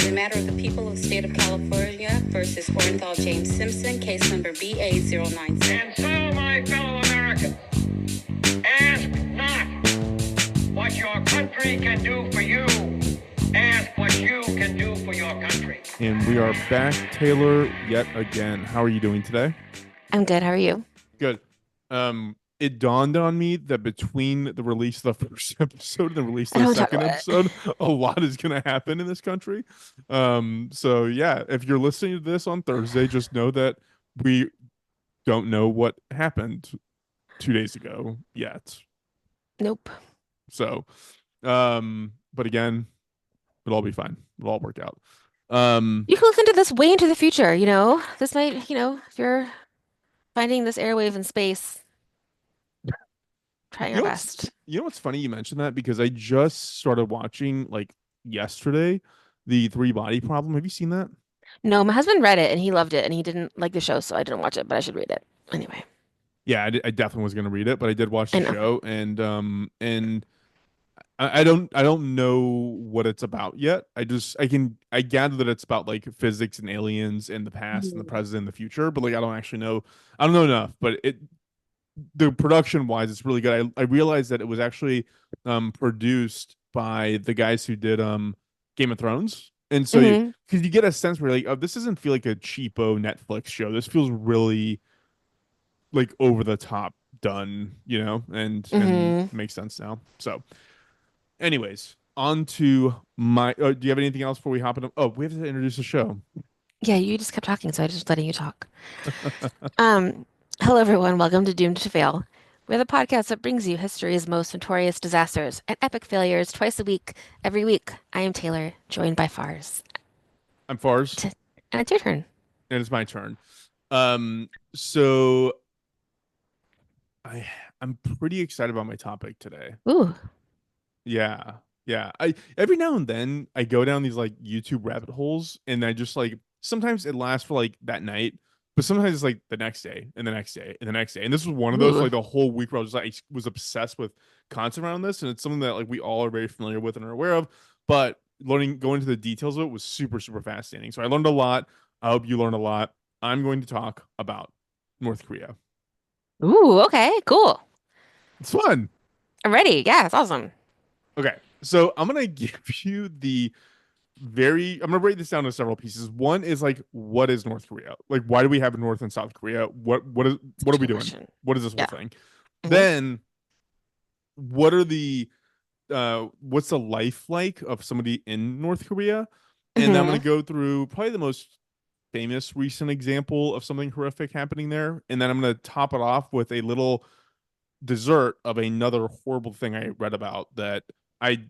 In the matter of the people of the state of California versus Orenthal James Simpson, case number BA096. And so, my fellow Americans, ask not what your country can do for you. Ask what you can do for your country. And we are back, Taylor, yet again. How are you doing today? I'm good. How are you? Good. It dawned on me that between the release of the first episode and the release of the second episode, a lot is going to happen in this country. So yeah, if you're listening to this on Thursday, just know that we don't know what happened 2 days ago yet. Nope. So, but again, it'll all be fine. It'll all work out. You can listen to this way into the future, you know? This might, if you're finding this airwave in space, try your best. You know what's funny you mentioned that, because I just started watching, like, yesterday, the Three Body Problem. Have you seen that? No, my husband read it and he loved it and he didn't like the show, so I didn't watch it, but I should read it anyway. Yeah, I definitely was going to read it, but I did watch the show, and I don't know what it's about yet. I gather that it's about like physics and aliens in the past and the present and the future, but like I don't know enough. But the production wise, it's really good. I realized that it was actually produced by the guys who did Game of Thrones, and so because you get a sense where like, oh, this doesn't feel like a cheapo Netflix show. This feels really like over the top done, and makes sense now. So anyways, on to my do you have anything else before we hop in? Oh, we have to introduce the show. Yeah, you just kept talking, so I just letting you talk. Hello everyone, welcome to Doomed to Fail. We're the podcast that brings you history's most notorious disasters and epic failures twice a week, every week. I am Taylor, joined by Fars. I'm Fars. And it's your turn. And it's my turn. So I'm pretty excited about my topic today. Ooh. Yeah. I every now and then I go down these like YouTube rabbit holes, and I just like sometimes it lasts for like that night, but sometimes it's like the next day and the next day and the next day. And this was one of those like the whole week where I was obsessed with content around this, and it's something that like we all are very familiar with and are aware of, but going into the details of it was super, super fascinating. So I learned a lot. I hope you learned a lot. I'm going to talk about North Korea. Ooh, okay, cool. It's fun. I'm ready. Yeah, it's awesome. Okay, so I'm gonna give you I'm gonna break this down into several pieces. One is like, what is North Korea? Like, why do we have North and South Korea? What are we doing? What is this whole thing? Then what are what's the life like of somebody in North Korea? And then I'm gonna go through probably the most famous recent example of something horrific happening there, and then I'm gonna top it off with a little dessert of another horrible thing I read about that I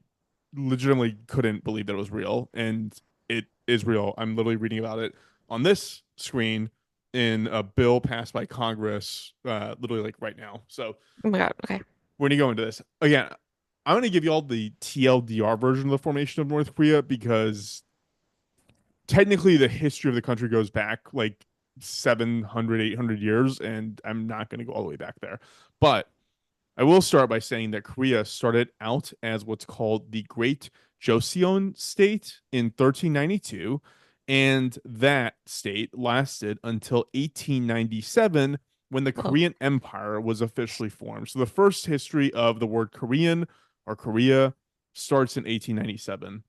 legitimately couldn't believe that it was real, and it is real. I'm literally reading about it on this screen in a bill passed by Congress, literally like right now. So, oh my God, okay. When you go into this again, I'm going to give you all the TLDR version of the formation of North Korea, because technically the history of the country goes back like 700, 800 years, and I'm not going to go all the way back there. But I will start by saying that Korea started out as what's called the Great Joseon State in 1392, and that state lasted until 1897, when the Korean Empire was officially formed. So the first history of the word Korean or Korea starts in 1897.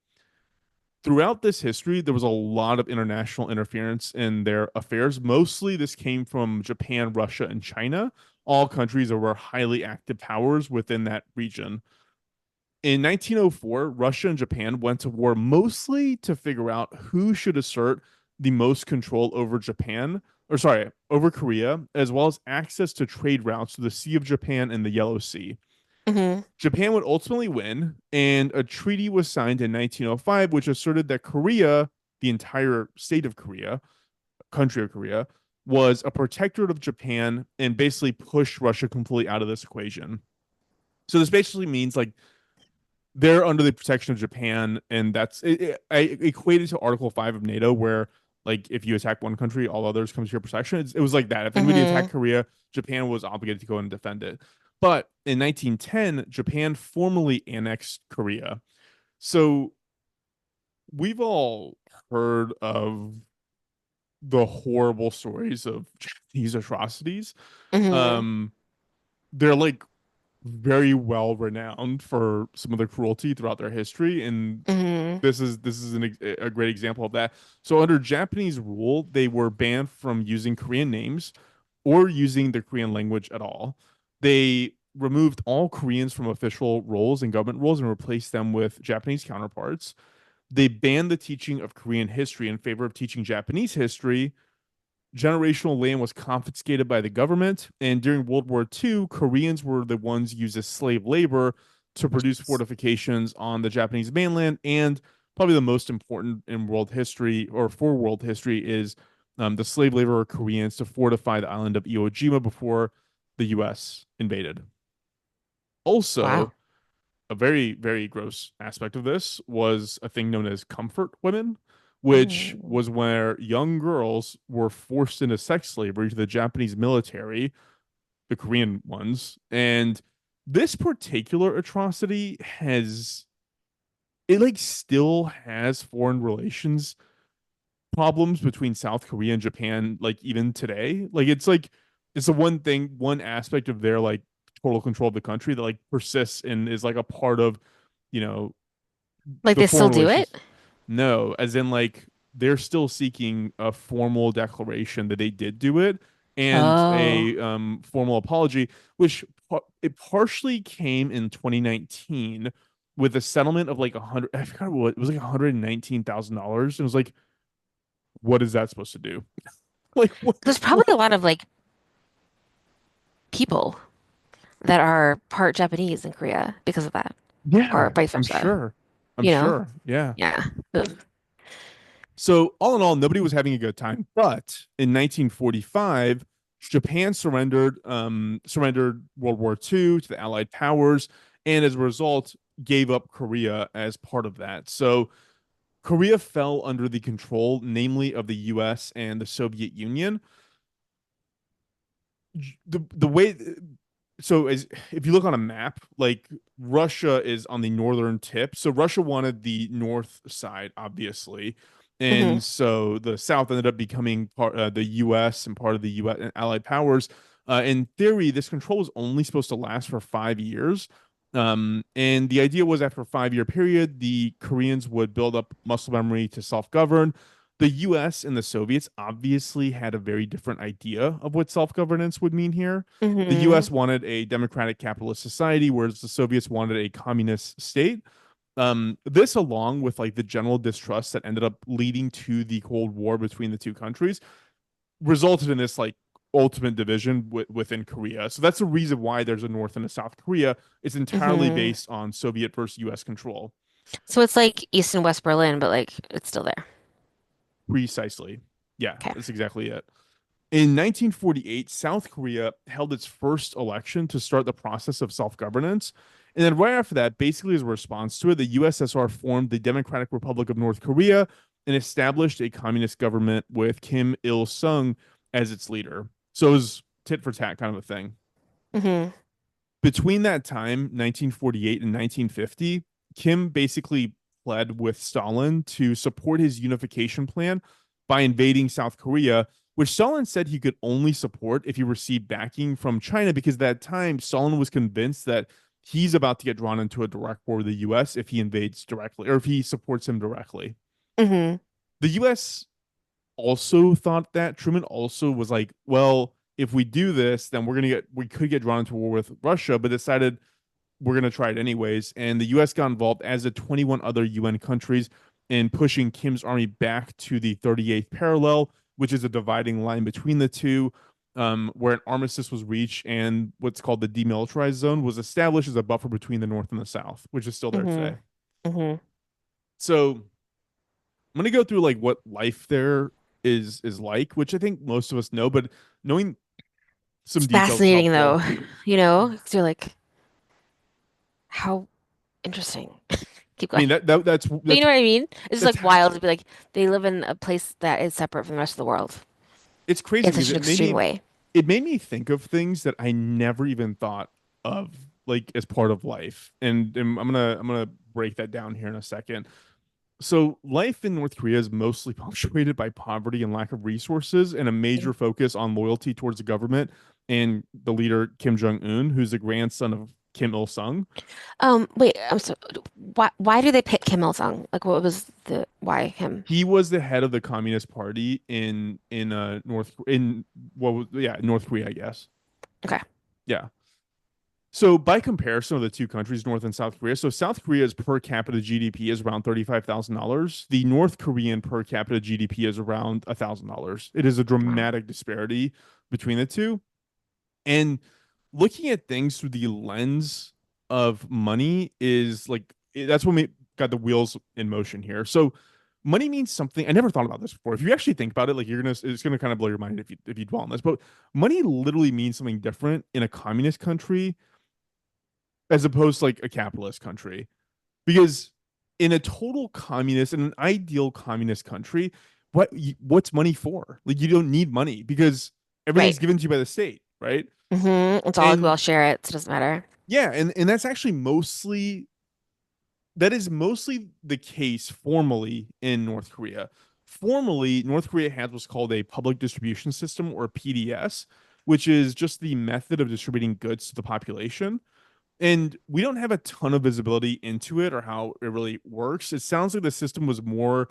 Throughout this history, there was a lot of international interference in their affairs. Mostly this came from Japan, Russia, and China, all countries that were highly active powers within that region. In 1904, Russia and Japan went to war mostly to figure out who should assert the most control over over Korea, as well as access to trade routes to the Sea of Japan and the Yellow Sea. Japan would ultimately win, and a treaty was signed in 1905, which asserted that Korea, the entire state of Korea, country of Korea, was a protectorate of Japan, and basically pushed Russia completely out of this equation. So this basically means like they're under the protection of Japan, and that's I equated to Article 5 of NATO, where like if you attack one country, all others come to your protection. It was like that. If anybody attacked Korea, Japan was obligated to go and defend it. But in 1910, Japan formally annexed Korea. So we've all heard of the horrible stories of Japanese atrocities. Hmm. Um, they're like very well renowned for some of the cruelty throughout their history, and Hmm. a great example of that. So under Japanese rule, they were banned from using Korean names or using the Korean language at all. They removed all Koreans from official roles and government roles and replaced them with Japanese counterparts. They banned the teaching of Korean history in favor of teaching Japanese history. Generational land was confiscated by the government, and during World War II, Koreans were the ones used as slave labor to produce fortifications on the Japanese mainland. And probably the most important in world history, or for world history, is the slave labor of Koreans to fortify the island of Iwo Jima before the U.S. invaded. Wow. Also, a very, very gross aspect of this was a thing known as comfort women, which Mm. was where young girls were forced into sex slavery to the Japanese military, the Korean ones. And this particular atrocity has, it like still has foreign relations problems between South Korea and Japan, like even today. It's the one thing, one aspect of their like total control of the country that like persists and is like a part of, you know, Like the they still foreign do it? relations. No, as in like they're still seeking a formal declaration that they did do it and Oh, a formal apology, which it partially came in 2019 with a settlement of like 100. I forgot what it was, like $119,000. And it was like, what is that supposed to do? Like there's probably what? a lot of like people that are part Japanese in Korea because of that, or Yeah, vice I'm versa. sure. I'm You know? sure. Yeah. Yeah. Ugh. So all in all, nobody was having a good time. But in 1945, Japan surrendered World War II to the Allied powers, and as a result, gave up Korea as part of that. So Korea fell under the control, namely of the U.S. and the Soviet Union. The way so as if you look on a map, like Russia is on the northern tip. So Russia wanted the north side, obviously. Hmm. And so the South ended up becoming part the U.S. and part of the U.S. and allied powers. In theory, this control was only supposed to last for 5 years. And the idea was after a 5 year period, the Koreans would build up muscle memory to self govern. The US and the Soviets obviously had a very different idea of what self governance would mean here. The Hmm. US wanted a democratic capitalist society, whereas the Soviets wanted a communist state. This, along with like the general distrust that ended up leading to the Cold War between the two countries, resulted in this like ultimate division within Korea. So that's the reason why there's a North and a South Korea. It's entirely Hmm. based on Soviet versus US control. So it's like East and West Berlin, but like it's still there. Precisely. Yeah, Okay. that's exactly it. In 1948, South Korea held its first election to start the process of self governance. And then right after that, basically as a response to it, the USSR formed the Democratic Republic of North Korea and established a communist government with Kim Il sung as its leader. So it was tit for tat kind of a thing. Hmm. Between that time, 1948 and 1950, Kim basically pled with Stalin to support his unification plan by invading South Korea, which Stalin said he could only support if he received backing from China, because at that time, Stalin was convinced that he's about to get drawn into a direct war with the US if he invades directly or if he supports him directly. Hmm. The US also thought that. Truman also was like, well, if we do this, then we could get drawn into war with Russia, but decided we're going to try it anyways. And the U.S. got involved, as did 21 other UN countries, in pushing Kim's army back to the 38th parallel, which is a dividing line between the two, where an armistice was reached and what's called the demilitarized zone was established as a buffer between the North and the South, which is still there Hmm. today. Hmm. So I'm going to go through like what life there is like, which I think most of us know, but knowing It's some details is fascinating though, helpful. you know, 'cause you're like, how interesting. Keep I going. mean that's But you know what I mean? It's just that's like wild to be like they live in a place that is separate from the rest of the world it's crazy in because such an extreme way. it made me think of things that I never even thought of like as part of life. And I'm gonna break that down here in a second. So life in North Korea is mostly punctuated by poverty and lack of resources, and a major focus on loyalty towards the government and the leader Kim Jong Un, who's the grandson of Kim Il Sung. Wait, I'm so why do they pick Kim Il-sung? Like what was the why him? He was the head of the Communist Party in what was North Korea, I guess. Okay. Yeah. So by comparison of the two countries, North and South Korea, so South Korea's per capita GDP is around $35,000. The North Korean per capita GDP is around $1,000. It is a Wow. dramatic disparity between the two. And looking at things through the lens of money is like that's what got the wheels in motion here. So money means something. I never thought about this before. If you actually think about it, like it's gonna kind of blow your mind if you dwell on this. But money literally means something different in a communist country as opposed to like a capitalist country. Because in a total communist, in an ideal communist country, what's money for? Like you don't need money because Right. everything's given to you by the state, right? It's all And we'll share it, so it doesn't matter. yeah, and that's actually mostly the case formally in North Korea. Formally, North Korea has what's called a public distribution system or PDS, which is just the method of distributing goods to the population. And we don't have a ton of visibility into it or how it really works. It sounds like the system was more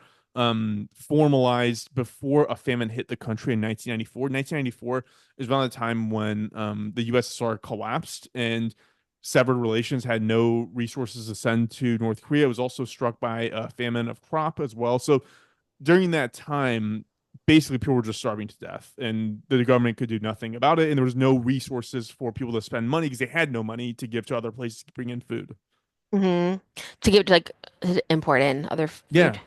formalized before a famine hit the country in 1994. 1994 is around the time when the USSR collapsed and severed relations, had no resources to send to North Korea. It was also struck by a famine of crop as well. So during that time, basically people were just starving to death and the government could do nothing about it. And there was no resources for people to spend money because they had no money to give to other places to bring in food. hmm To give like to import in other Yeah. food.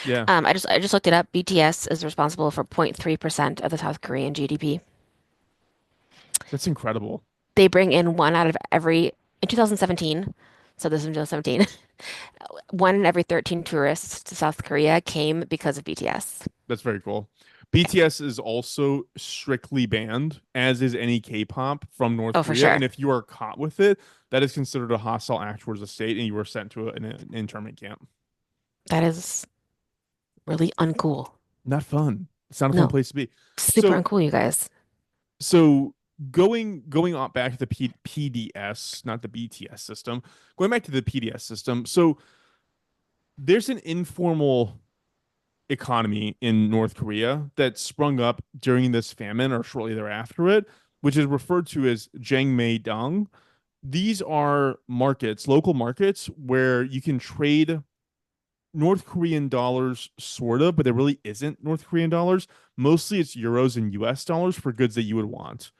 Yeah. I just looked it up. BTS is responsible for 0.3% of the South Korean GDP. That's incredible. They bring in one out of every in 2017. So this is in 2017. One in every 13 tourists to South Korea came because of BTS. That's very cool. BTS is also strictly banned, as is any K-pop from North Oh, for Korea. And sure. if you are caught with it, that is considered a hostile act towards the state, and you are sent to an internment camp. That is really uncool. Not fun. It's not a fun No, place to be. super So uncool, you guys. so going on back to the PDS, not the BTS system, going back to the PDS system. So there's an informal economy in North Korea that sprung up during this famine or shortly thereafter it, which is referred to as Jangmae-dang. These are markets, local markets, where you can trade North Korean dollars, sort of, but there really isn't North Korean dollars. Mostly it's euros and US dollars for goods that you would want.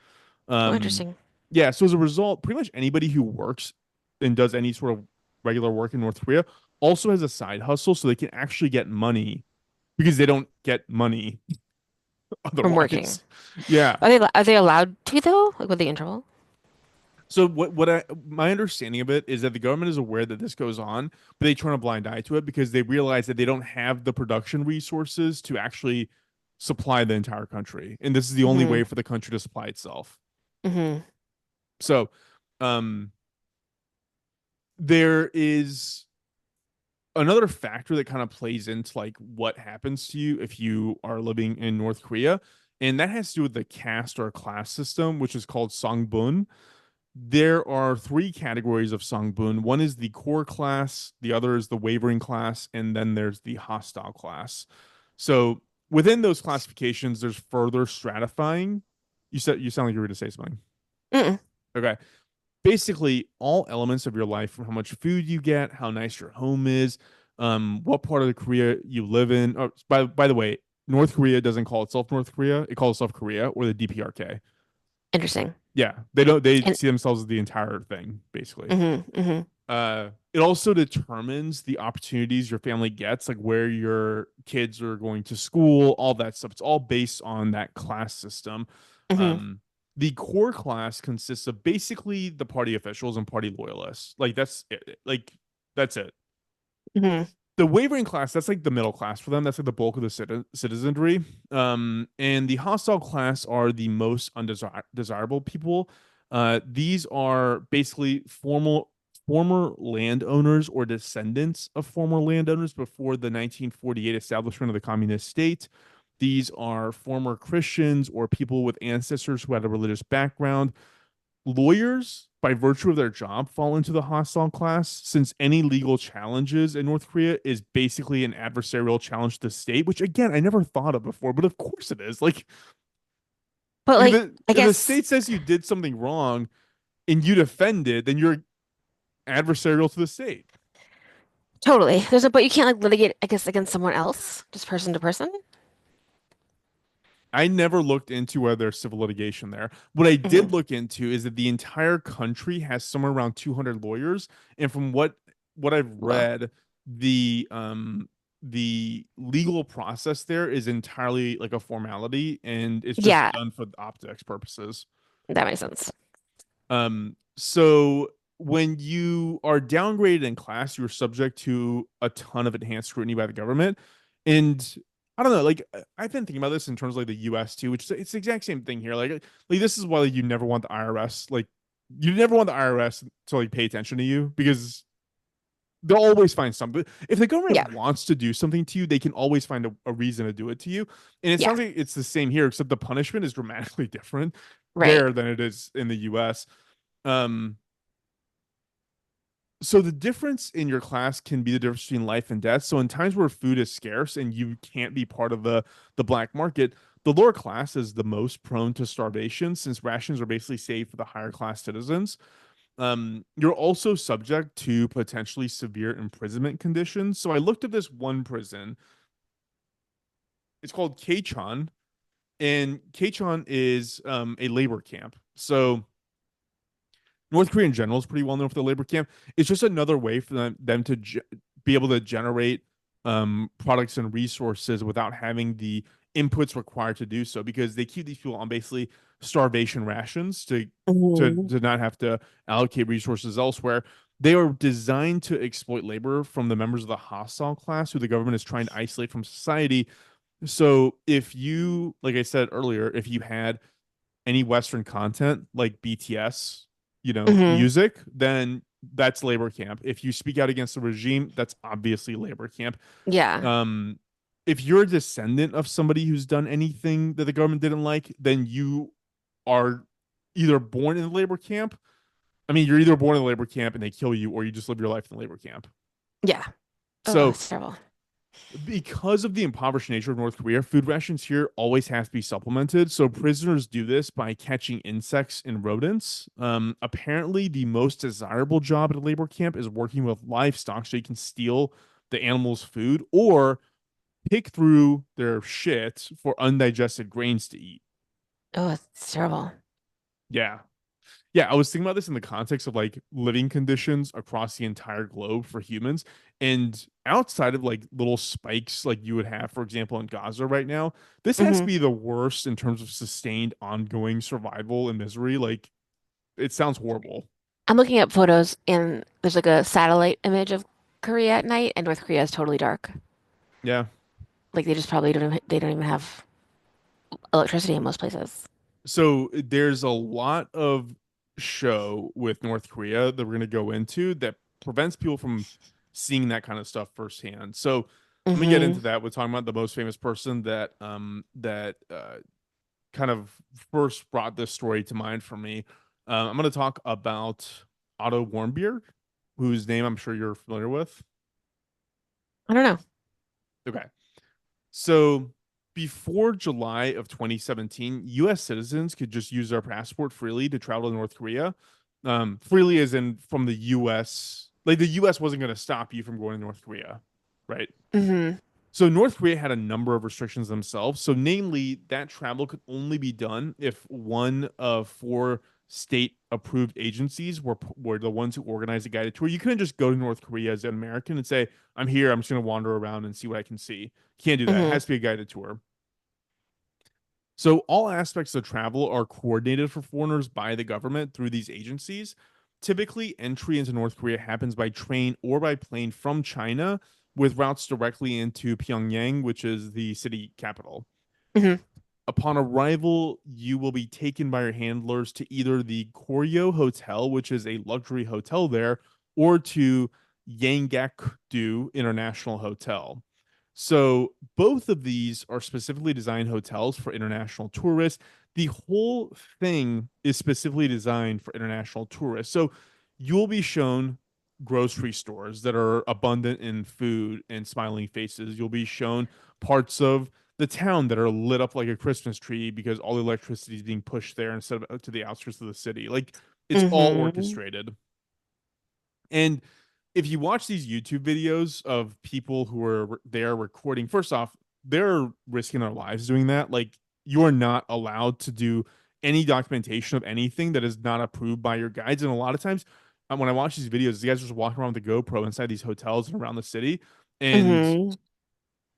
Oh, Um, interesting. yeah, so as a result, pretty much anybody who works and does any sort of regular work in North Korea also has a side hustle so they can actually get money because they don't get money From working. otherwise. Yeah. Are they allowed to though? Like with the interval? So my understanding of it is that the government is aware that this goes on, but they turn a blind eye to it because they realize that they don't have the production resources to actually supply the entire country. And this is the only hmm way for the country to supply itself. hmm So um there is another factor that kind of plays into like what happens to you if you are living in North Korea, and that has to do with the caste or class system, which is called Songbun. There are three categories of Songbun. One is the core class, the other is the wavering class, and then there's the hostile class. So within those classifications, there's further stratifying. You sound like you were going to say something. Mm-mm. Okay. Basically, all elements of your life, from how much food you get, how nice your home is, what part of the Korea you live in. Oh, by the way, North Korea doesn't call itself North Korea; it calls itself Korea or the DPRK. Interesting. Yeah, they don't. They And see themselves as the entire thing, basically. hmm It also determines the opportunities your family gets, like where your kids are going to school, all that stuff. It's all based on that class system. hmm Um, the core class consists of basically the party officials and party loyalists. Like that's it. Like that's it. hmm The wavering class, that's like the middle class for them. That's like the bulk of the citizenry. And the hostile class are the most undesirable people. These are basically former landowners or descendants of former landowners before the 1948 establishment of the communist state. These are former Christians or people with ancestors who had a religious background. Lawyers, by virtue of their job, fall into the hostile class, since any legal challenges in North Korea is basically an adversarial challenge to the state, which again I never thought of before, but of course it is. Like But if like, the I if the guess state says you did something wrong and you defend it, then you're adversarial to the state. totally. But you can't like litigate, I guess, against someone else, just person to person. I never looked into whether there's civil litigation there. What I Hmm. did look into is that the entire country has somewhere around 200 lawyers, and from what I've Well, read, the legal process there is entirely like a formality, and it's just yeah, done for optics purposes. that makes sense. So when you are downgraded in class, you're subject to a ton of enhanced scrutiny by the government. And I don't know, like I've been thinking about this in terms of like the US too, which is it's the exact same thing here. Like this is why you never want the IRS, like you never want the IRS to like pay attention to you because they'll always find something. If the Yeah, government wants to do something to you, they can always find a reason to do it to you. And it yeah, sounds like it's the same here, except the punishment is dramatically different right. there than it is in the US. Um, so the difference in your class can be the difference between life and death. So in times where food is scarce and you can't be part of the black market, the lower class is the most prone to starvation since rations are basically saved for the higher class citizens. You're also subject to potentially severe imprisonment conditions. So I looked at this one prison. It's called Kachon, and Kachon is a labor camp. So North Korea in general is pretty well known for the labor camp. It's just another way for them to be able to generate products and resources without having the inputs required to do so because they keep these people on basically starvation rations Hmm. to not have to allocate resources elsewhere. They are designed to exploit labor from the members of the hostile class who the government is trying to isolate from society. So if you, like I said earlier, if you had any Western content like BTS, Hmm. music, then that's labor camp. If you speak out against the regime, that's obviously labor camp. Yeah, Um, if you're a descendant of somebody who's done anything that the government didn't like, then you are either born in the labor camp. I mean, you're either born in the labor camp and they kill you, or you just live your life in the labor camp. yeah. Oh, So that's terrible. because of the impoverished nature of North Korea, food rations here always have to be supplemented. So prisoners do this by catching insects and rodents. Apparently, the most desirable job at a labor camp is working with livestock, so you can steal the animals' food or pick through their shit for undigested grains to eat. Oh, it's terrible. Yeah, yeah, I was thinking about this in the context of like living conditions across the entire globe for humans. And outside of like little spikes like you would have, for example, in Gaza right now, this has to Hmm. be the worst in terms of sustained ongoing survival and misery. Like it sounds horrible. I'm looking at photos and there's like a satellite image of Korea at night, and North Korea is totally dark. Yeah. Like they just probably they don't even have electricity in most places. So there's a lot of show with North Korea that we're going to go into that prevents people from seeing that kind of stuff firsthand. So let me get Hmm. into that. We're talking about the most famous person that kind of first brought this story to mind for me. I'm going to talk about Otto Warmbier, whose name I'm sure you're familiar with. I don't know. Okay. So before July of 2017, US citizens could just use their passport freely to travel to North Korea. Freely as in from the US. Like the US wasn't going to stop you from going to North Korea, right? Hmm. So North Korea had a number of restrictions themselves. So namely, that travel could only be done if one of four state approved agencies were the ones who organized a guided tour. You couldn't just go to North Korea as an American and say, "I'm here. I'm just going to wander around and see what I can see." You can't do that. It Hmm. has to be a guided tour. So all aspects of travel are coordinated for foreigners by the government through these agencies. Typically, entry into North Korea happens by train or by plane from China, with routes directly into Pyongyang, which is the city capital. Hmm. Upon arrival, you will be taken by your handlers to either the Koryo Hotel, which is a luxury hotel there, or to Yanggakdo International Hotel. So both of these are specifically designed hotels for international tourists. The whole thing is specifically designed for international tourists. So you'll be shown grocery stores that are abundant in food and smiling faces. You'll be shown parts of the town that are lit up like a Christmas tree because all the electricity is being pushed there instead of to the outskirts of the city. Like it's all Mm-hmm. orchestrated. And if you watch these YouTube videos of people who are there recording, first off, they're risking their lives doing that. Like you are not allowed to do any documentation of anything that is not approved by your guides. And a lot of times, when I watch these videos, these guys are just walking around with the GoPro inside these hotels and around the city, and Mm-hmm.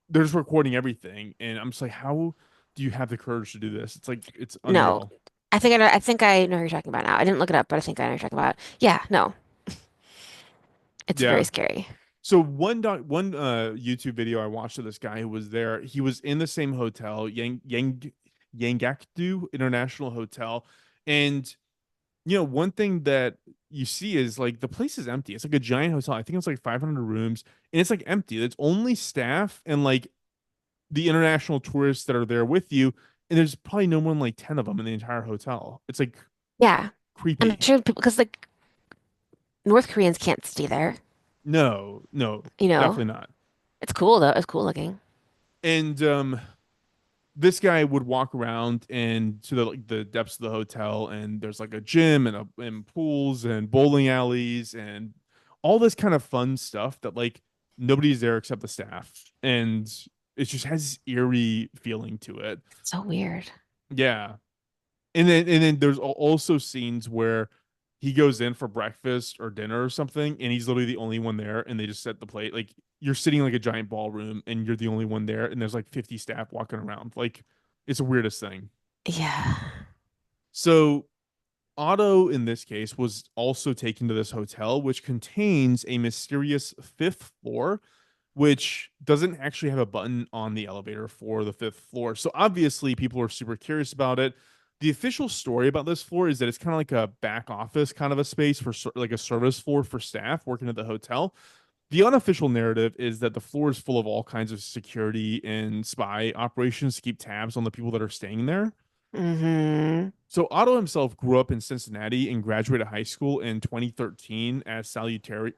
they're just recording everything. And I'm just like, how do you have the courage to do this? It's like it's No, unreal. I think I know who you're talking about now. I didn't look it up, but I think I know who you're talking about. Yeah, no, it's very Yeah. scary. So one YouTube video I watched of this guy who was there, he was in the same hotel, Yanggakdo International Hotel, and one thing that you see is like the place is empty. It's like a giant hotel. I think it's like 500 rooms, and it's like empty. It's only staff and like the international tourists that are there with you, and there's probably no more than like 10 of them in the entire hotel. It's like Yeah, I'm creepy. sure people because like North Koreans can't stay there. No, no, You know, definitely not. it's cool though. It's cool looking. And this guy would walk around and to the like the depths of the hotel, and there's like a gym and pools and bowling alleys and all this kind of fun stuff that like nobody's there except the staff, and it just has this eerie feeling to it. So weird. Yeah. And then there's also scenes where he goes in for breakfast or dinner or something, and he's literally the only one there, and they just set the plate. Like you're sitting like a giant ballroom, and you're the only one there, and there's like 50 staff walking around. Like it's the weirdest thing. Yeah. So Otto, in this case, was also taken to this hotel, which contains a mysterious fifth floor, which doesn't actually have a button on the elevator for the fifth floor. So obviously, people are super curious about it. The official story about this floor is that it's kind of like a back office kind of a space for like a service floor for staff working at the hotel. The unofficial narrative is that the floor is full of all kinds of security and spy operations to keep tabs on the people that are staying there. Mm-hmm. So Otto himself grew up in Cincinnati and graduated high school in 2013 as salutatorian.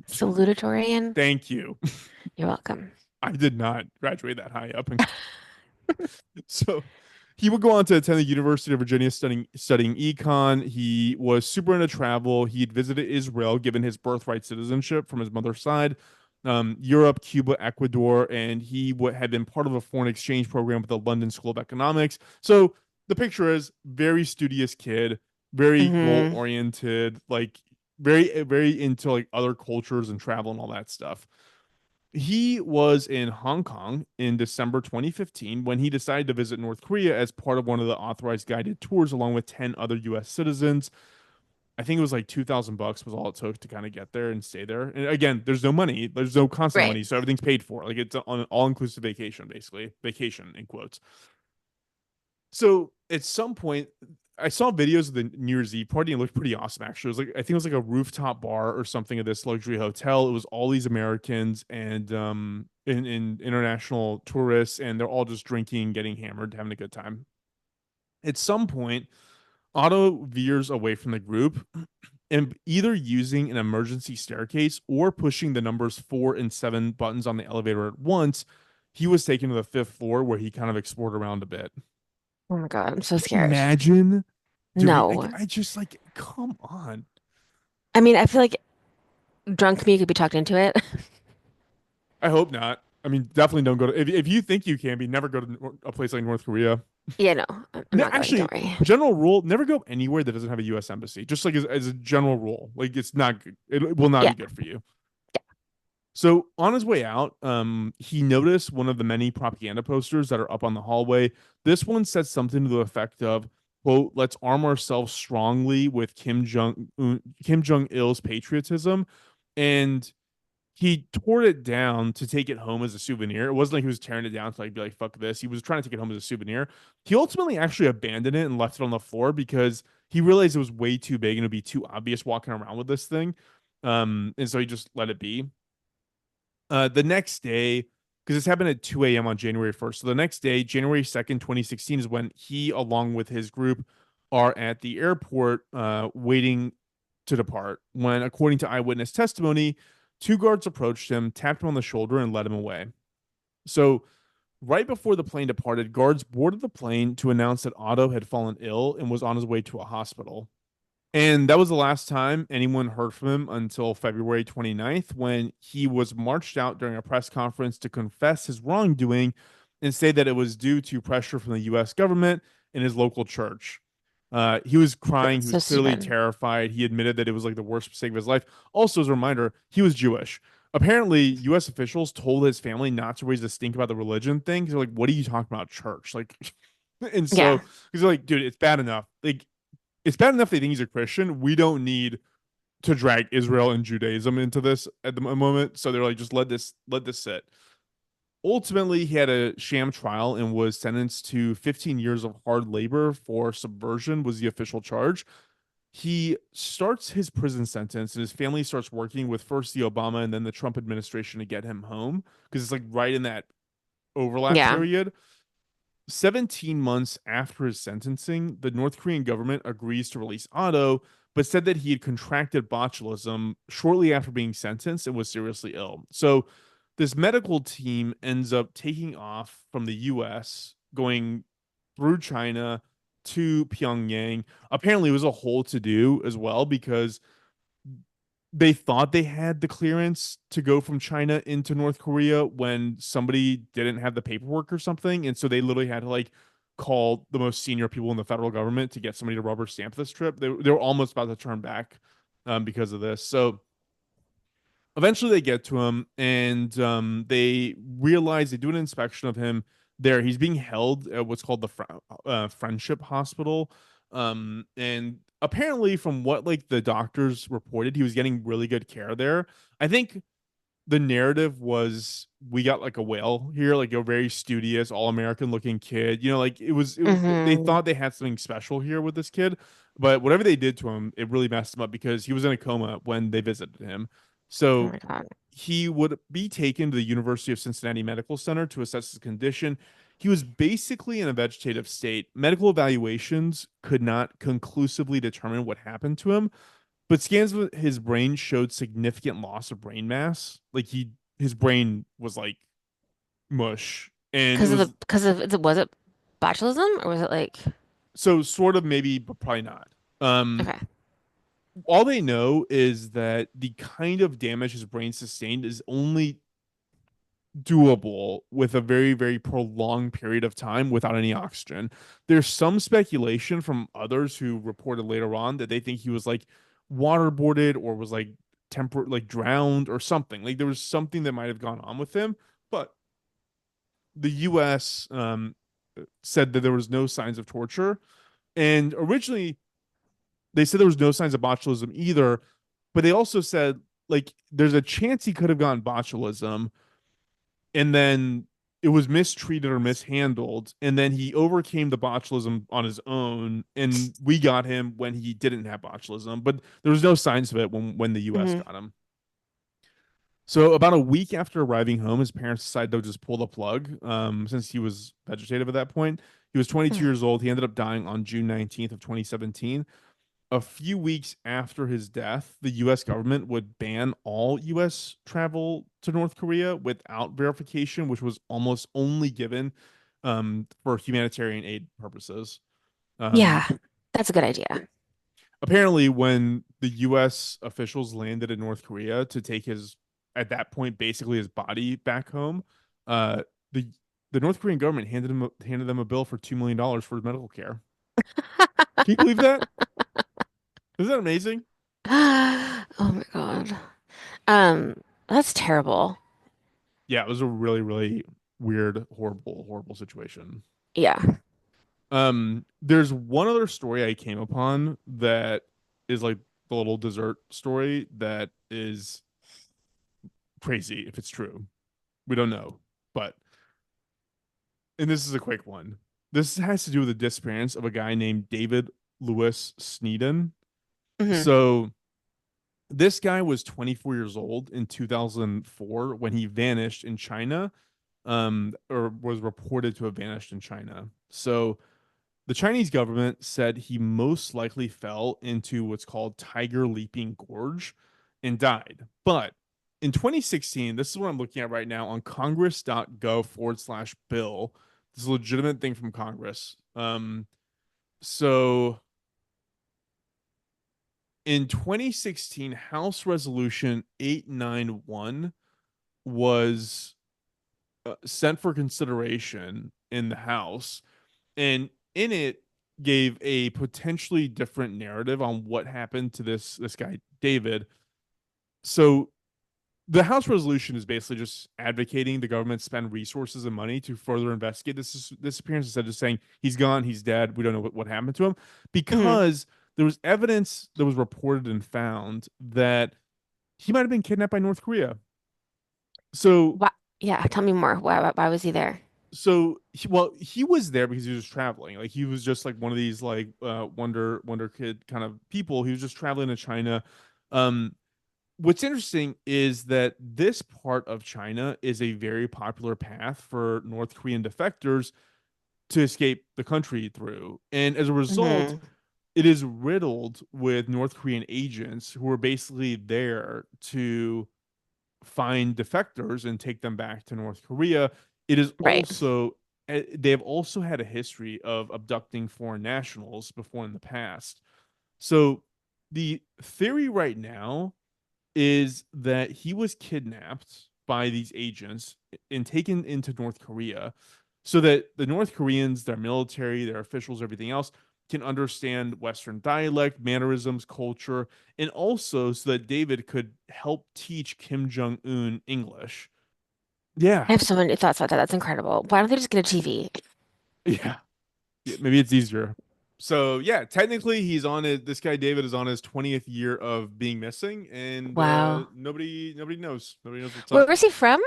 Salutatorian. Thank you. You're welcome. I did not graduate that high up. So he would go on to attend the University of Virginia studying econ. He was super into travel. He'd visited Israel, given his birthright citizenship from his mother's side, Europe, Cuba, Ecuador, and he had been part of a foreign exchange program with the London School of Economics. So the picture is very studious kid, very goal Mm-hmm. oriented, like very very into like other cultures and travel and all that stuff. He was in Hong Kong in December 2015 when he decided to visit North Korea as part of one of the authorized guided tours along with 10 other US citizens. I think it was like $2,000 was all it took to kind of get there and stay there. And again, there's no money, there's no constant Right. money, so everything's paid for. Like it's on an all-inclusive vacation, basically. Vacation in quotes. So at some point, I saw videos of the New Year's Eve party and it looked pretty awesome. Actually, it was like I think it was like a rooftop bar or something at this luxury hotel. It was all these Americans and in international tourists, and they're all just drinking, getting hammered, having a good time. At some point, Otto veers away from the group and either using an emergency staircase or pushing the numbers 4 and 7 buttons on the elevator at once. He was taken to the fifth floor where he kind of explored around a bit. Oh my God, I'm so scared. Imagine doing like No. I just like come on. I mean, I feel like drunk me could be talked into it. I hope not. I mean, definitely don't go to if you think you can be, never go to a place like North Korea. Yeah, no, I'm No, not going. actually, Don't worry. general rule: never go anywhere that doesn't have a U.S. embassy. Just like as a general rule, like it's not good. It will not Yeah. be good for you. So on his way out, he noticed one of the many propaganda posters that are up on the hallway. This one said something to the effect of, "quote Let's arm ourselves strongly with Kim Jong Il's patriotism," and he tore it down to take it home as a souvenir. It wasn't like he was tearing it down to like be like fuck this. He was trying to take it home as a souvenir. He ultimately actually abandoned it and left it on the floor because he realized it was way too big and it'd be too obvious walking around with this thing. And so he just let it be. The next day, because this happened at 2 a.m. on January 1st. So the next day, January 2nd, 2016, is when he, along with his group, are at the airport waiting to depart. When, according to eyewitness testimony, two guards approached him, tapped him on the shoulder, and led him away. So, right before the plane departed, guards boarded the plane to announce that Otto had fallen ill and was on his way to a hospital. And that was the last time anyone heard from him until February 29th, when he was marched out during a press conference to confess his wrongdoing and say that it was due to pressure from the US government and his local church. He was crying. He That's so was clearly stupid. terrified. He admitted that it was like the worst mistake of his life. Also, as a reminder, he was Jewish. Apparently, US officials told his family not to raise a stink about the religion thing. They're like, what are you talking about, church? Like, and so Yeah. he's like, dude, it's bad enough. Like, it's bad enough they think he's a Christian. We don't need to drag Israel and Judaism into this at the moment. So they're like, just let this sit. Ultimately, he had a sham trial and was sentenced to 15 years of hard labor for subversion was the official charge. He starts his prison sentence and his family starts working with first the Obama and then the Trump administration to get him home because it's like right in that overlap Yeah. period. 17 months after his sentencing, the North Korean government agrees to release Otto, but said that he had contracted botulism shortly after being sentenced and was seriously ill. So this medical team ends up taking off from the US, going through China to Pyongyang. Apparently, it was a whole to do as well because they thought they had the clearance to go from China into North Korea when somebody didn't have the paperwork or something. And so they literally had to like call the most senior people in the federal government to get somebody to rubber stamp this trip. They were almost about to turn back because of this. So eventually they get to him and they realize they do an inspection of him there. He's being held at what's called the Friendship Hospital. And apparently, from what like the doctors reported, he was getting really good care there. I think the narrative was we got like a whale here, like a very studious, all American looking kid. You know, like it was they Hmm. thought they had something special here with this kid, but whatever they did to him, it really messed him up because he was in a coma when they visited him. Oh So my God. he would be taken to the University of Cincinnati Medical Center to assess his condition. He was basically in a vegetative state. Medical evaluations could not conclusively determine what happened to him, but scans of his brain showed significant loss of brain mass. Like his brain was like mush, and it was Was it botulism or was it like, so sort of maybe, but probably not. Um, okay. all they know is that the kind of damage his brain sustained is only doable with a very, very prolonged period of time without any oxygen. There's some speculation from others who reported later on that they think he was like waterboarded or was like like drowned or something. Like there was something that might have gone on with him, but the US said that there was no signs of torture. And originally they said there was no signs of botulism either, but they also said like there's a chance he could have gotten botulism and then it was mistreated or mishandled, and then he overcame the botulism on his own, and we got him when he didn't have botulism, but there was no signs of it when the U.S. Hmm. got him. So about a week after arriving home, his parents decided to just pull the plug. Since he was vegetative at that point, he was 22 years old. He ended up dying on June 19th of 2017. A few weeks after his death, the US government would ban all US travel to North Korea without verification, which was almost only given for humanitarian aid purposes. Um, Yeah, that's a good idea. apparently, when the US officials landed in North Korea to take his, at that point, basically his body back home, uh, the the North Korean government handed them a bill for $2 million for his medical care. Can you believe that? Isn't that amazing? Oh my God. Um, that's terrible. Yeah, it was a really, really weird, horrible, horrible situation. Yeah. There's one other story I came upon that is like the little dessert story that is crazy if it's true. We don't know, but and this is a quick one. This has to do with the disappearance of a guy named David Lewis Sneeden. Hmm. So this guy was 24 years old in 2004 when he vanished in China, or was reported to have vanished in China. So the Chinese government said he most likely fell into what's called Tiger Leaping Gorge and died. But in 2016, this is what I'm looking at right now on congress.gov/bill. This is a legitimate thing from Congress. So in 2016, House Resolution 891 was sent for consideration in the House, and in it gave a potentially different narrative on what happened to this guy David. So the House resolution is basically just advocating the government spend resources and money to further investigate this disappearance instead of just saying he's gone, he's dead, we don't know what happened to him, Hmm. because there was evidence that was reported and found that he might have been kidnapped by North Korea. So Why? Yeah, tell me more. Why was he there? well, he was there because he was traveling. Like he was just like one of these like wonder kid kind of people. He was just traveling to China. um what's interesting is that this part of China is a very popular path for North Korean defectors to escape the country through, and as a result Hmm. it is riddled with North Korean agents who are basically there to find defectors and take them back to North Korea. It is Right. also they have also had a history of abducting foreign nationals before in the past. So the theory right now is that he was kidnapped by these agents and taken into North Korea so that the North Koreans, their military, their officials, everything else can understand Western dialect, mannerisms, culture, and also so that David could help teach Kim Jong Un English. Yeah, I have so many thoughts about that. That's incredible. Why don't they just get a TV? yeah, yeah, maybe it's easier. So yeah, technically he's on it. This guy David is on his 20th year of being missing, and Wow. nobody knows. Nobody knows what's Where up. was he from?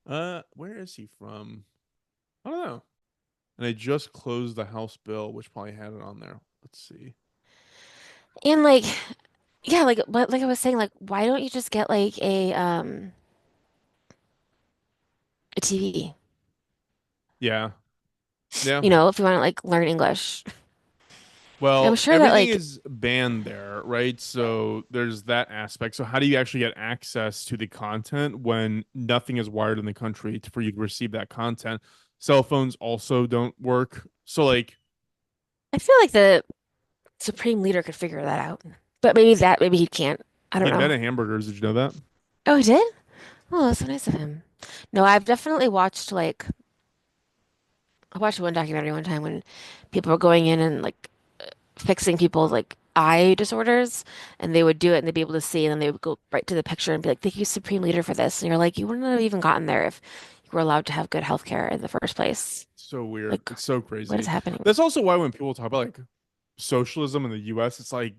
Where is he from? I don't know. And I just closed the House bill, which probably had it on there. Let's see. And like, yeah, like I was saying, like, why don't you just get like a TV? Yeah, yeah. You know, if you want to like learn English. I'm Well, sure that everything like, is banned there, right? So there's that aspect. So how do you actually get access to the content when nothing is wired in the country for you to receive that content? Cell phones also don't work. So like, I feel like the Supreme Leader could figure that out. But maybe he can't. I he don't know. invented hamburgers. Did you know that? Oh, he did? Oh, that's so nice of him. No, I've definitely watched like I watched one documentary one time when people were going in and like fixing people's like eye disorders, and they would do it and they'd be able to see, and then they would go right to the picture and be like, "Thank you, Supreme Leader, for this." And you're like, you wouldn't have even gotten there if you were allowed to have good health care in the first place. So weird. Like, It's so what is crazy. happening? That's also why when people talk about like socialism in the US, it's like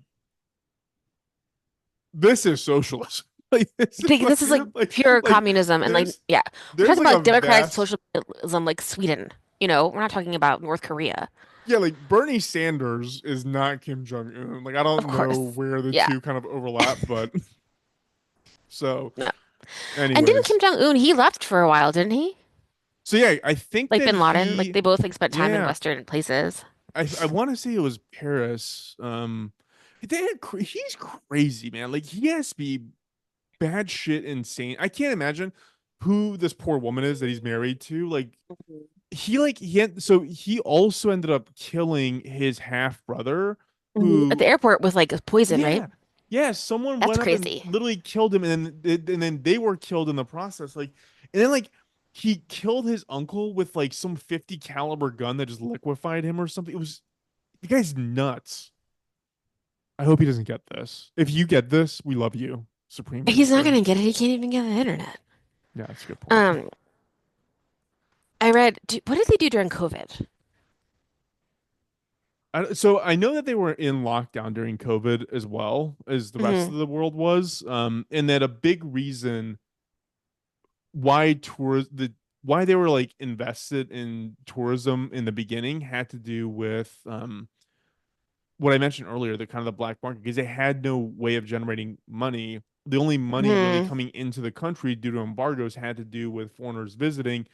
this is socialism. Like this is This is like pure like communism, and like, there's yeah, we're there's talking like a about democratic vast socialism, like Sweden. You know, we're not talking about North Korea, yeah, like Bernie Sanders is not Kim Jong Un. Like I of don't know course. where the Yeah. two kind of overlap, but so No. And didn't Kim anyways. Jong-un, he left for a while, didn't he? So yeah, I think Like that Bin Laden, like he they both like spent time in yeah, Western places. I want to say it was Paris. He's crazy, man. Like he has to be bad shit insane. I can't imagine who this poor woman is that he's married to. So he also ended up killing his half brother Mhm. At the who airport with like poison, right? yeah. Yeah, someone That's went up and crazy. literally killed him, and then they were killed in the process. Like, and then like he killed his uncle with like some 50 caliber gun that just liquefied him or something. It was the guy's nuts. I hope he doesn't get this. If you get this, we love you, Supreme He's not Leader. gonna get it. He can't even get the internet. Yeah, that's a good point. Um, I read, what did they do during COVID? So I know that they were in lockdown during COVID as well as the rest Hmm. of the world was, and that a big reason why why they were like invested in tourism in the beginning had to do with what I mentioned earlier, the kind of the black market, because they had no way of generating money. The only money really Hmm. coming into the country due to embargoes had to do with foreigners visiting.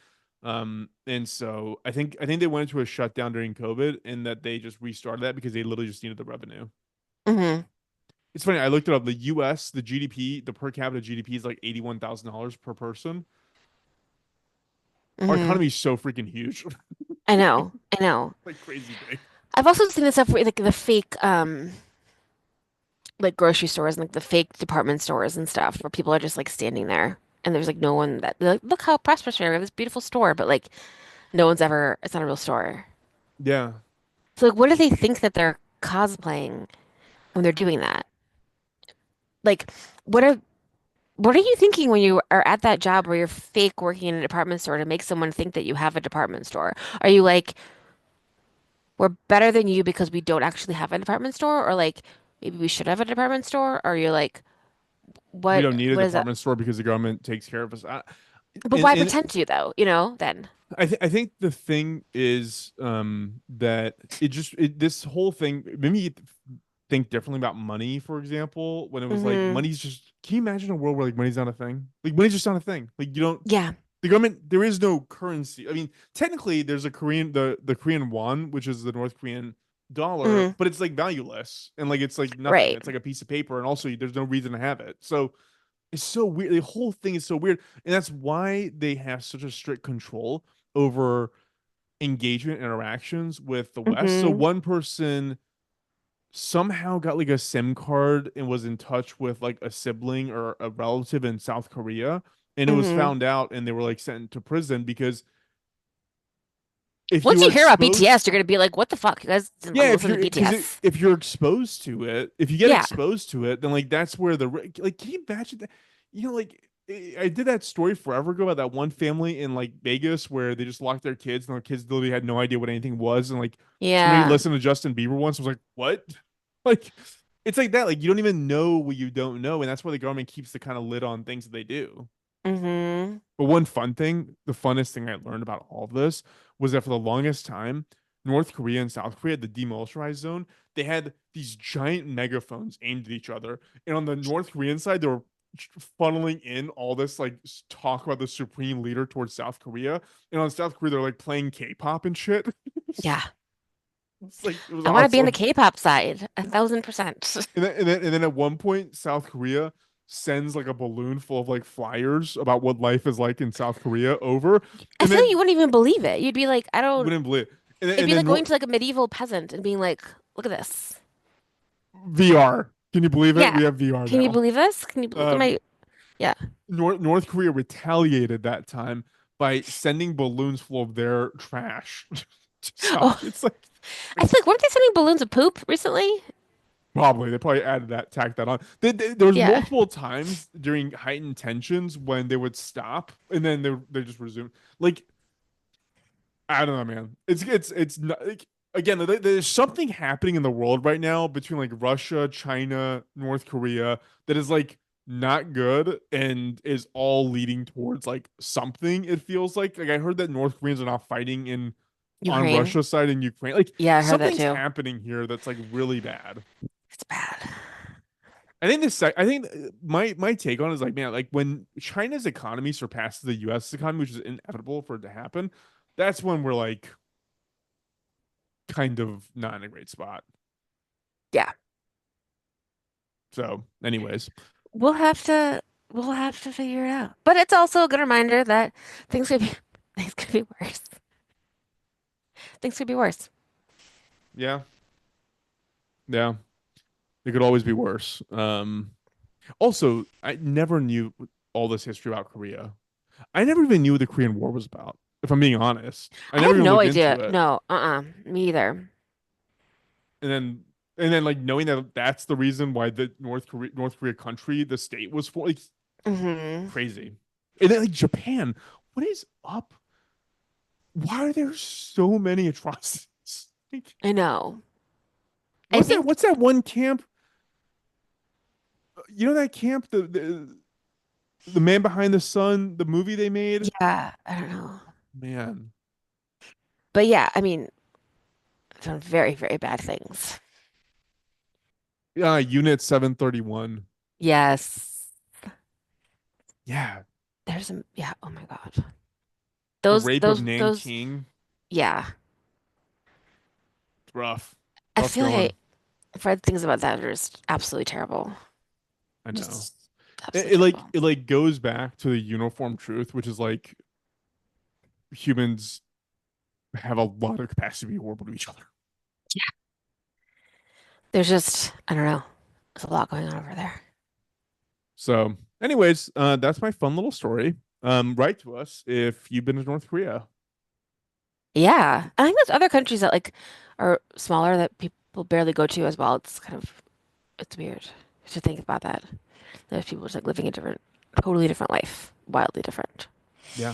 And so I think they went into a shutdown during COVID, and that they just restarted that because they literally just needed the revenue. Hmm. It's funny. I looked it up. The U.S. the GDP, the per capita GDP is like $81,000 per person. Our Hmm. economy is so freaking huge, I know. I know. like crazy big. I've also seen this stuff where like the fake like grocery stores and like the fake department stores and stuff where people are just like standing there and there's like no one that they're like, look how prosperous we are. We have this beautiful store, but like no one's ever it's not a real store. Yeah, So like what do they think that they're cosplaying when they're doing that? Like what are what are you thinking when you are at that job where you're fake working in a department store to make someone think that you have a department store? Are you like, we're better than you because we don't actually have a department store? Or like, maybe we should have a department store? Or are you like, we don't need a what is that? department store because the government takes care of us. But why And pretend to though, you know, then? I think the thing is that this whole thing made me think differently about money, for example, when it was like Hmm. money's just can you imagine a world where like money's not a thing? Like money's just not a thing. Like you don't Yeah. the government there is no currency. I mean, technically there's a Korean the Korean won, which is the North Korean dollar, Hmm. but it's like valueless and like it's like nothing. Right. It's like a piece of paper and also there's no reason to have it. So it's so weird. The whole thing is so weird. And that's why they have such a strict control over engagement interactions with the West. So Hmm. one person somehow got like a SIM card and was in touch with like a sibling or a relative in South Korea. And it was Hmm. found out and they were like sent to prison because if Once you're you hear about exposed BTS, you're gonna be like, what the fuck? You guys didn't yeah, listen to BTS? if you're exposed to it, if you get Yeah. exposed to it, then like that's where like can you imagine that? You know, like I did that story forever ago about that one family in like Vegas where they just locked their kids and their kids literally had no idea what anything was, and like somebody Yeah. listened to Justin Bieber once was like, "What?" Like it's like that. Like you don't even know what you don't know, and that's why the government keeps the kind of lid on things that they do. Hmm. But one fun thing, the funnest thing I learned about all of this was that for the longest time, North Korea and South Korea, the demilitarized zone, they had these giant megaphones aimed at each other. And on the North Korean side, they were funneling in all this like talk about the supreme leader towards South Korea. And on South Korea, they're like playing K-pop and shit. Yeah. It's like it was I want to be in the awesome. K-pop side, 1,000%. And then at one point, South Korea sends like a balloon full of like flyers about what life is like in South Korea over. I And feel like you then wouldn't even believe it. You'd be like, I you don't. wouldn't believe it. It'd And be then like going to like a medieval peasant and being like, look at this. VR. Can you believe it? Yeah. We have VR Can you now. believe this? Can you look at Um, my? Yeah. North Korea retaliated that time by sending balloons full of their trash to South. Oh, It's like I feel like weren't they sending balloons of poop recently? probably they probably added that, tacked that on. There was Yeah. multiple times during heightened tensions when they would stop and then they just resume. Like I don't know, man. It's not like again. There's something happening in the world right now between like Russia, China, North Korea that is like not good and is all leading towards like something. It feels like I heard that North Koreans are now fighting in on Ukraine. Russia's side in Ukraine. Like Yeah, I heard that something's too. happening here that's like really bad. It's bad. I think my take on it is like man, like when China's economy surpasses the U.S. economy, which is inevitable for it to happen, that's when we're like kind of not in a great spot. Yeah. So, anyways, We'll have to we'll have to figure it out. But it's also a good reminder that things could be things could be worse. Things could be worse. yeah, yeah, it could always be worse. Also, I never knew all this history about Korea. I never even knew what the Korean War was about. If I'm being honest, I I never had even no looked into idea. it. No, me either. And then like knowing that that's the reason why the North Korea country, the state was for like Hmm. crazy. And then like Japan, what is up? Why are there so many atrocities? Like, I know. I think what's that one camp? You know that camp The Man Behind the Sun, the movie they made. Yeah, I don't know. Man. But yeah, I mean, done very, very bad things. Unit 731. Yes. Yeah. There's some, yeah, oh my God. The Those, rape of those, those, Nanking. yeah. Rough. I Rough feel going. like I've read things about that that are just absolutely terrible. I know. Just absolutely terrible. It like goes back to the uniform truth, which is like humans have a lot of capacity to be horrible to each other. There's just, I don't know. There's a lot going on over there. So, anyways, that's my fun little story. Write to us if you've been to North Korea. Yeah. I think there's other countries that like are smaller that people barely go to as well. It's kind of, it's weird to think about that. There's people just like living a different, totally different life, wildly different. Yeah.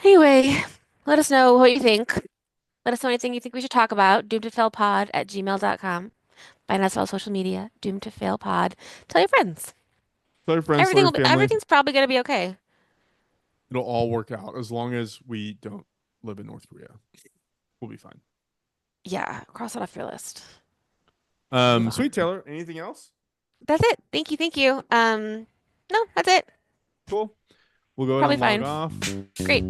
Anyway, let us know what you think. Let us know anything you think we should talk about. Doomtofailpod@gmail.com. Find us on social media. Doomed to Fail Pod. Tell your friends. Tell your friends, tell your family. Everything's probably gonna be okay. It'll all work out as long as we don't live in North Korea. We'll be fine. Yeah, cross that off your list. Move on. Sweet Taylor, anything else? That's it. Thank you. Thank you. No, that's it. Cool. We'll go ahead Probably and log fine. off. Great.